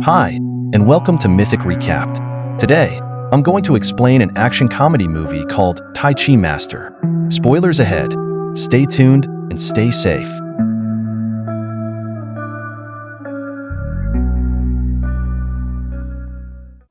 Hi, and welcome to Mythic Recapped. Today, I'm going to explain an action comedy movie called Tai Chi Master. Spoilers ahead. Stay tuned and stay safe.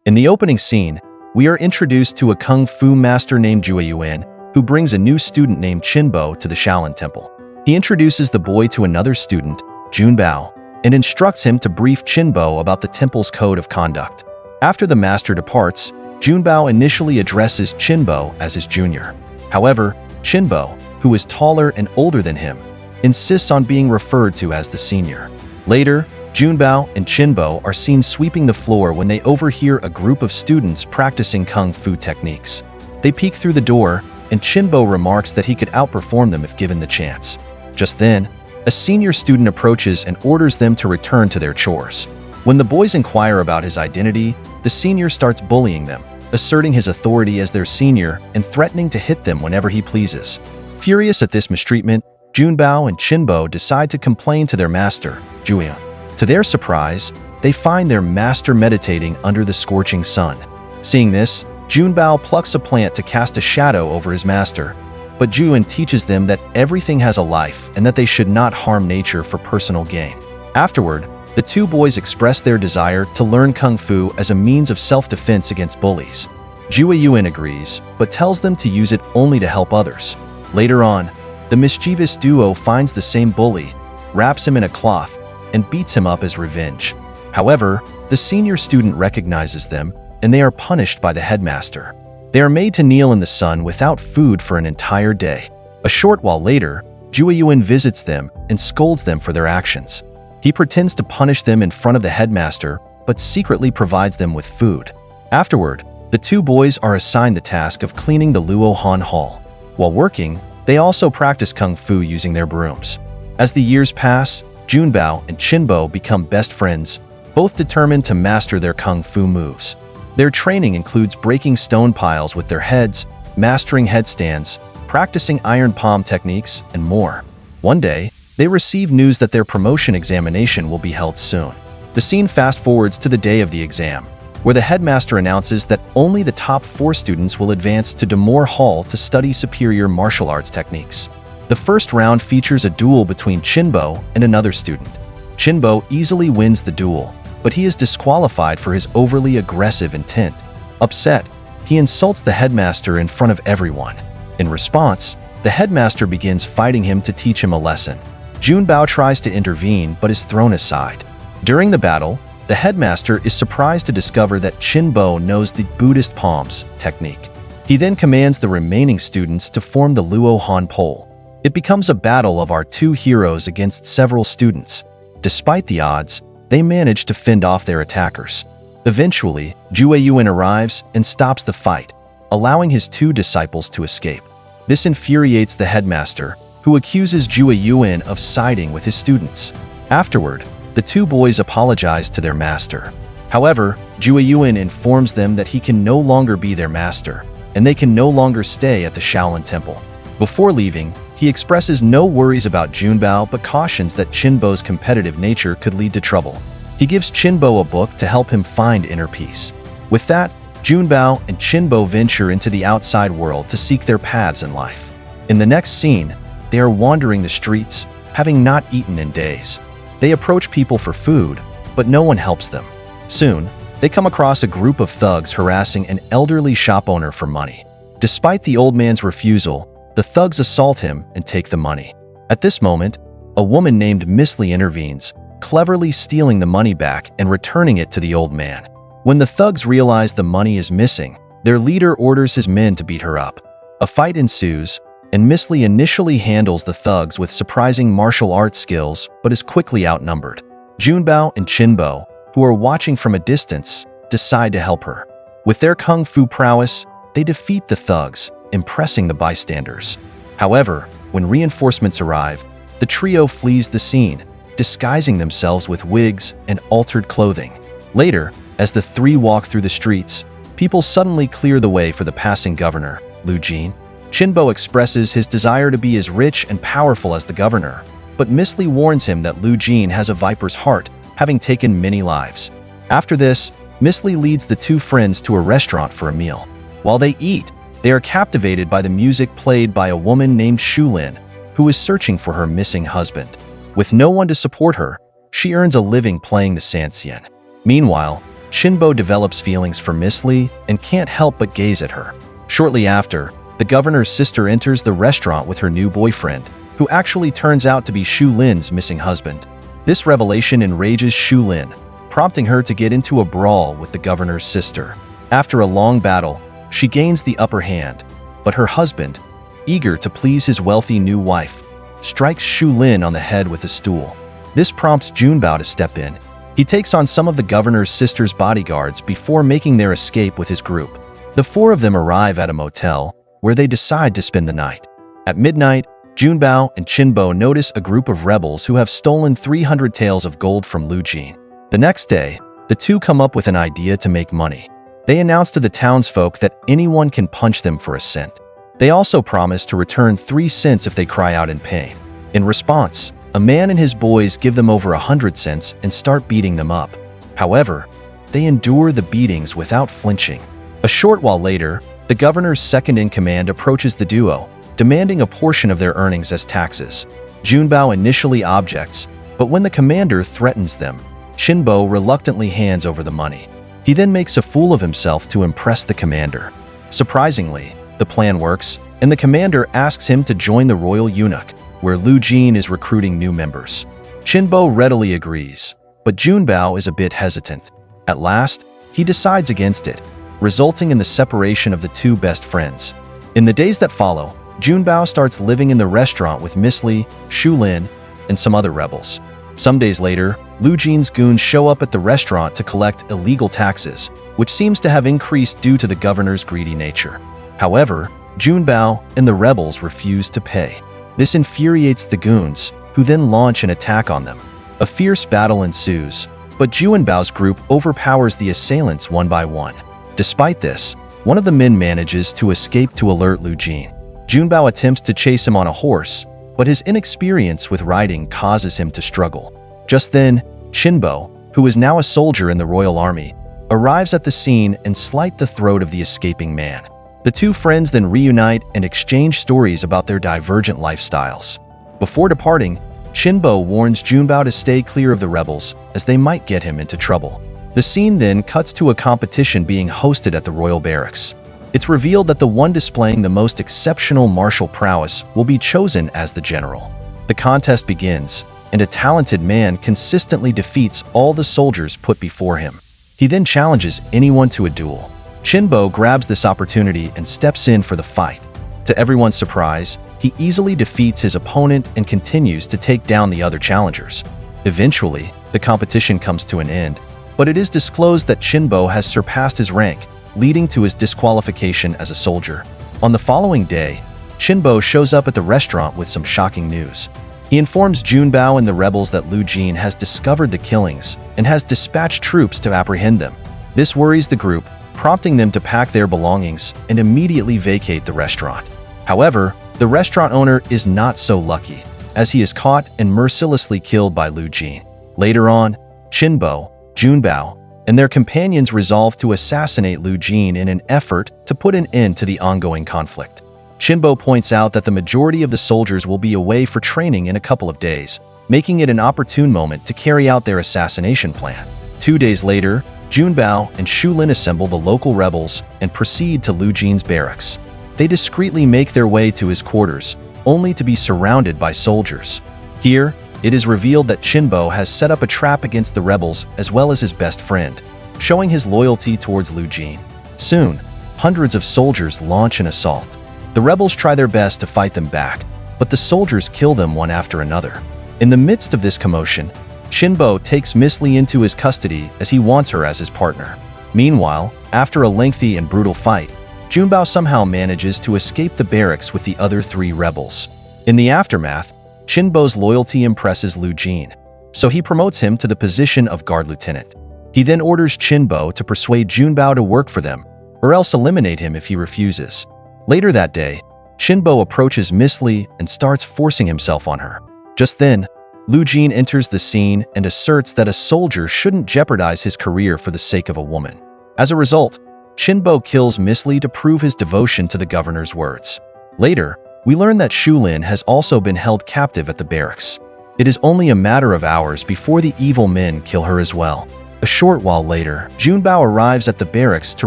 In the opening scene, we are introduced to a kung fu master named Jue Yuan, who brings a new student named Qinbo to the Shaolin Temple. He introduces the boy to another student, Jun Bao, and instructs him to brief Qinbo about the temple's code of conduct. After the master departs, Jun Bao initially addresses Qinbo as his junior. However, Qinbo, who is taller and older than him, insists on being referred to as the senior. Later, Jun Bao and Qinbo are seen sweeping the floor when they overhear a group of students practicing kung fu techniques. They peek through the door, and Qinbo remarks that he could outperform them if given the chance. Just then, a senior student approaches and orders them to return to their chores. When the boys inquire about his identity, the senior starts bullying them, asserting his authority as their senior and threatening to hit them whenever he pleases. Furious at this mistreatment, Jun Bao and Qinbo decide to complain to their master, Jueyun. To their surprise, they find their master meditating under the scorching sun. Seeing this, Jun Bao plucks a plant to cast a shadow over his master, but Jueyun teaches them that everything has a life and that they should not harm nature for personal gain. Afterward, the two boys express their desire to learn kung fu as a means of self-defense against bullies. Jue Yuan agrees, but tells them to use it only to help others. Later on, the mischievous duo finds the same bully, wraps him in a cloth, and beats him up as revenge. However, the senior student recognizes them, and they are punished by the headmaster. They are made to kneel in the sun without food for an entire day. A short while later, Jue Yuan visits them and scolds them for their actions. He pretends to punish them in front of the headmaster, but secretly provides them with food. Afterward, the two boys are assigned the task of cleaning the Luo Han Hall. While working, they also practice kung fu using their brooms. As the years pass, Jun Bao and Qinbo become best friends, both determined to master their kung fu moves. Their training includes breaking stone piles with their heads, mastering headstands, practicing iron palm techniques, and more. One day, they receive news that their promotion examination will be held soon. The scene fast-forwards to the day of the exam, where the headmaster announces that only the top 4 students will advance to Damore Hall to study superior martial arts techniques. The first round features a duel between Qinbo and another student. Qinbo easily wins the duel, but he is disqualified for his overly aggressive intent. Upset, he insults the headmaster in front of everyone. In response, the headmaster begins fighting him to teach him a lesson. Jun Bao tries to intervene but is thrown aside. During the battle, the headmaster is surprised to discover that Qinbo knows the Buddhist palms technique. He then commands the remaining students to form the Luo Han pole. It becomes a battle of our two heroes against several students. Despite the odds, they manage to fend off their attackers. Eventually, Jue Yuan arrives and stops the fight, allowing his two disciples to escape. This infuriates the headmaster, who accuses Jue Yuan of siding with his students. Afterward, the two boys apologize to their master. However, Jue Yuan informs them that he can no longer be their master, and they can no longer stay at the Shaolin Temple. Before leaving, he expresses no worries about Jun Bao but cautions that Qinbo's competitive nature could lead to trouble. He gives Qinbo a book to help him find inner peace. With that, Jun Bao and Qinbo venture into the outside world to seek their paths in life. In the next scene, they are wandering the streets, having not eaten in days. They approach people for food, but no one helps them. Soon, they come across a group of thugs harassing an elderly shop owner for money. Despite the old man's refusal, the thugs assault him and take the money. At this moment, a woman named Miss Lee intervenes, cleverly stealing the money back and returning it to the old man. When the thugs realize the money is missing, their leader orders his men to beat her up. A fight ensues, and Miss Lee initially handles the thugs with surprising martial arts skills but is quickly outnumbered. Jun Bao and Qinbo, who are watching from a distance, decide to help her. With their kung fu prowess, they defeat the thugs, impressing the bystanders. However, when reinforcements arrive, the trio flees the scene, disguising themselves with wigs and altered clothing. Later, as the three walk through the streets, people suddenly clear the way for the passing governor, Lu Jin. Qinbo expresses his desire to be as rich and powerful as the governor, but Miss Lee warns him that Lu Jin has a viper's heart, having taken many lives. After this, Miss Li leads the two friends to a restaurant for a meal. While they eat, they are captivated by the music played by a woman named Shu Lin, who is searching for her missing husband. With no one to support her, she earns a living playing the sanxian. Meanwhile, Qinbo develops feelings for Miss Li and can't help but gaze at her. Shortly after, the governor's sister enters the restaurant with her new boyfriend, who actually turns out to be Shu Lin's missing husband. This revelation enrages Shu Lin, prompting her to get into a brawl with the governor's sister. After a long battle, she gains the upper hand, but her husband, eager to please his wealthy new wife, strikes Shu Lin on the head with a stool. This prompts Junbao to step in. He takes on some of the governor's sister's bodyguards before making their escape with his group. The four of them arrive at a motel, where they decide to spend the night. At midnight, Junbao and Qinbo notice a group of rebels who have stolen 300 taels of gold from Lu Jin. The next day, the two come up with an idea to make money. They announce to the townsfolk that anyone can punch them for a cent. They also promise to return 3 cents if they cry out in pain. In response, a man and his boys give them over 100 cents and start beating them up. However, they endure the beatings without flinching. A short while later, the governor's second-in-command approaches the duo, demanding a portion of their earnings as taxes. Junbao initially objects, but when the commander threatens them, Qinbo reluctantly hands over the money. He then makes a fool of himself to impress the commander. Surprisingly, the plan works, and the commander asks him to join the royal eunuch, where Lu Jin is recruiting new members. Qinbo readily agrees, but Junbao is a bit hesitant. At last, he decides against it, resulting in the separation of the two best friends. In the days that follow, Junbao starts living in the restaurant with Miss Li, Shu Lin, and some other rebels. Some days later, Lu Jin's goons show up at the restaurant to collect illegal taxes, which seems to have increased due to the governor's greedy nature. However, Junbao and the rebels refuse to pay. This infuriates the goons, who then launch an attack on them. A fierce battle ensues, but Junbao's group overpowers the assailants one by one. Despite this, one of the men manages to escape to alert Lu Jin. Junbao attempts to chase him on a horse, but his inexperience with riding causes him to struggle. Just then, Qinbo, who is now a soldier in the royal army, arrives at the scene and slits the throat of the escaping man. The two friends then reunite and exchange stories about their divergent lifestyles. Before departing, Qinbo warns Junbao to stay clear of the rebels, as they might get him into trouble. The scene then cuts to a competition being hosted at the royal barracks. It's revealed that the one displaying the most exceptional martial prowess will be chosen as the general. The contest begins, and a talented man consistently defeats all the soldiers put before him. He then challenges anyone to a duel. Qinbo grabs this opportunity and steps in for the fight. To everyone's surprise, he easily defeats his opponent and continues to take down the other challengers. Eventually, the competition comes to an end, but it is disclosed that Qinbo has surpassed his rank, leading to his disqualification as a soldier. On the following day, Qinbo shows up at the restaurant with some shocking news. He informs Junbao and the rebels that Lu Jin has discovered the killings and has dispatched troops to apprehend them. This worries the group, prompting them to pack their belongings and immediately vacate the restaurant. However, the restaurant owner is not so lucky, as he is caught and mercilessly killed by Lu Jin. Later on, Qinbo, Junbao, and their companions resolve to assassinate Lu Jin in an effort to put an end to the ongoing conflict. Qinbo points out that the majority of the soldiers will be away for training in a couple of days, making it an opportune moment to carry out their assassination plan. 2 days later, Junbao and Shu Lin assemble the local rebels and proceed to Lu Jin's barracks. They discreetly make their way to his quarters, only to be surrounded by soldiers. Here, it is revealed that Qinbo has set up a trap against the rebels as well as his best friend, showing his loyalty towards Lu Jin. Soon, hundreds of soldiers launch an assault. The rebels try their best to fight them back, but the soldiers kill them one after another. In the midst of this commotion, Qinbo takes Miss Li into his custody as he wants her as his partner. Meanwhile, after a lengthy and brutal fight, Junbao somehow manages to escape the barracks with the other 3 rebels. In the aftermath, Qinbo's loyalty impresses Lu Jin, so he promotes him to the position of guard lieutenant. He then orders Qinbo to persuade Junbao to work for them, or else eliminate him if he refuses. Later that day, Qinbo approaches Miss Li and starts forcing himself on her. Just then, Lu Jin enters the scene and asserts that a soldier shouldn't jeopardize his career for the sake of a woman. As a result, Qinbo kills Miss Li to prove his devotion to the governor's words. Later, we learn that Xu Lin has also been held captive at the barracks. It is only a matter of hours before the evil men kill her as well. A short while later, Junbao arrives at the barracks to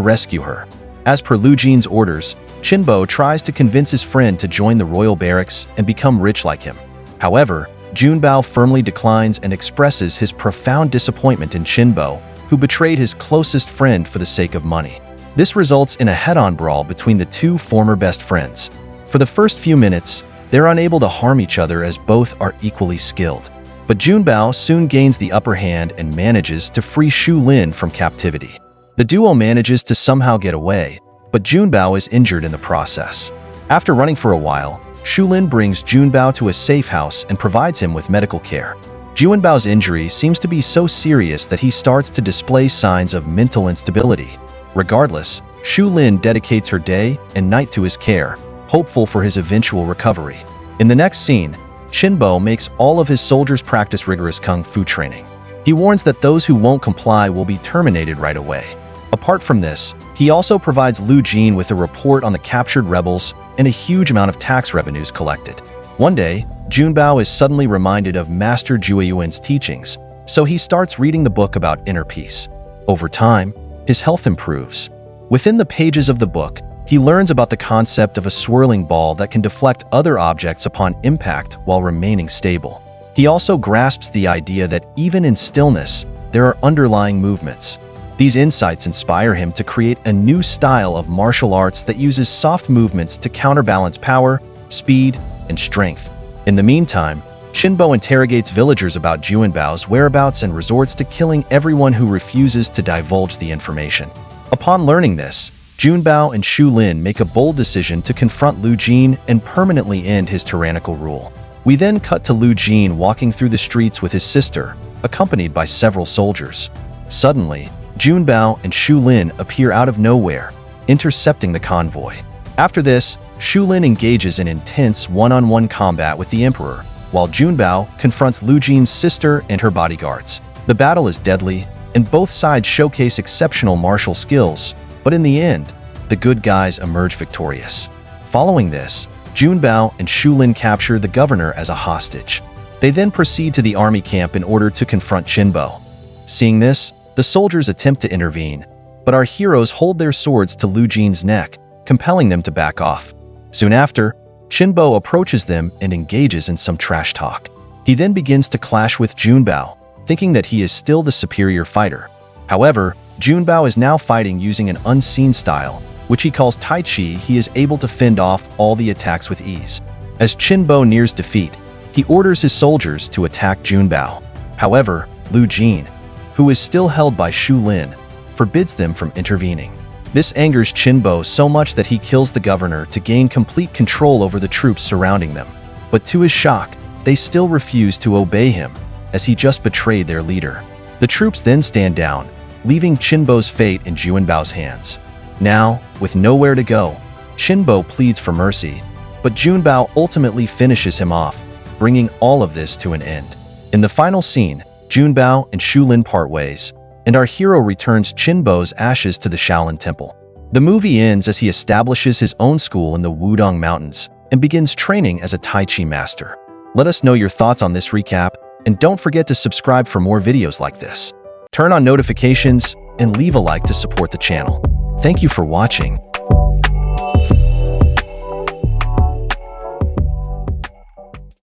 rescue her. As per Lu Jin's orders, Qinbo tries to convince his friend to join the royal barracks and become rich like him. However, Junbao firmly declines and expresses his profound disappointment in Qinbo, who betrayed his closest friend for the sake of money. This results in a head-on brawl between the two former best friends. For the first few minutes, they're unable to harm each other as both are equally skilled. But Junbao soon gains the upper hand and manages to free Xu Lin from captivity. The duo manages to somehow get away, but Junbao is injured in the process. After running for a while, Xu Lin brings Junbao to a safe house and provides him with medical care. Junbao's injury seems to be so serious that he starts to display signs of mental instability. Regardless, Xu Lin dedicates her day and night to his care, hopeful for his eventual recovery. In the next scene, Qinbo makes all of his soldiers practice rigorous kung fu training. He warns that those who won't comply will be terminated right away. Apart from this, he also provides Lu Jin with a report on the captured rebels and a huge amount of tax revenues collected. One day, Junbao is suddenly reminded of Master Jueyuan's teachings, so he starts reading the book about inner peace. Over time, his health improves. Within the pages of the book, he learns about the concept of a swirling ball that can deflect other objects upon impact while remaining stable. He also grasps the idea that even in stillness, there are underlying movements. These insights inspire him to create a new style of martial arts that uses soft movements to counterbalance power, speed, and strength. In the meantime, Qinbo interrogates villagers about Junbao's whereabouts and resorts to killing everyone who refuses to divulge the information. Upon learning this, Junbao and Xu Lin make a bold decision to confront Lu Jin and permanently end his tyrannical rule. We then cut to Lu Jin walking through the streets with his sister, accompanied by several soldiers. Suddenly, Junbao and Xu Lin appear out of nowhere, intercepting the convoy. After this, Xu Lin engages in intense one-on-one combat with the Emperor, while Junbao confronts Lu Jin's sister and her bodyguards. The battle is deadly, and both sides showcase exceptional martial skills, but in the end, the good guys emerge victorious. Following this, Junbao and Xu Lin capture the governor as a hostage. They then proceed to the army camp in order to confront Qinbo. Seeing this, the soldiers attempt to intervene, but our heroes hold their swords to Lu Jin's neck, compelling them to back off. Soon after, Qinbo approaches them and engages in some trash talk. He then begins to clash with Junbao, thinking that he is still the superior fighter. However, Junbao is now fighting using an unseen style, which he calls Tai Chi. He is able to fend off all the attacks with ease. As Qinbo nears defeat, he orders his soldiers to attack Junbao. However, Lu Jin, who is still held by Xu Lin, forbids them from intervening. This angers Qinbo so much that he kills the governor to gain complete control over the troops surrounding them. But to his shock, they still refuse to obey him, as he just betrayed their leader. The troops then stand down, leaving Qinbo's fate in Junbao's hands. Now, with nowhere to go, Qinbo pleads for mercy, but Junbao ultimately finishes him off, bringing all of this to an end. In the final scene, Junbao and Xu Lin part ways, and our hero returns Qinbo's ashes to the Shaolin Temple. The movie ends as he establishes his own school in the Wudong Mountains and begins training as a Tai Chi master. Let us know your thoughts on this recap, and don't forget to subscribe for more videos like this. Turn on notifications and leave a like to support the channel. Thank you for watching.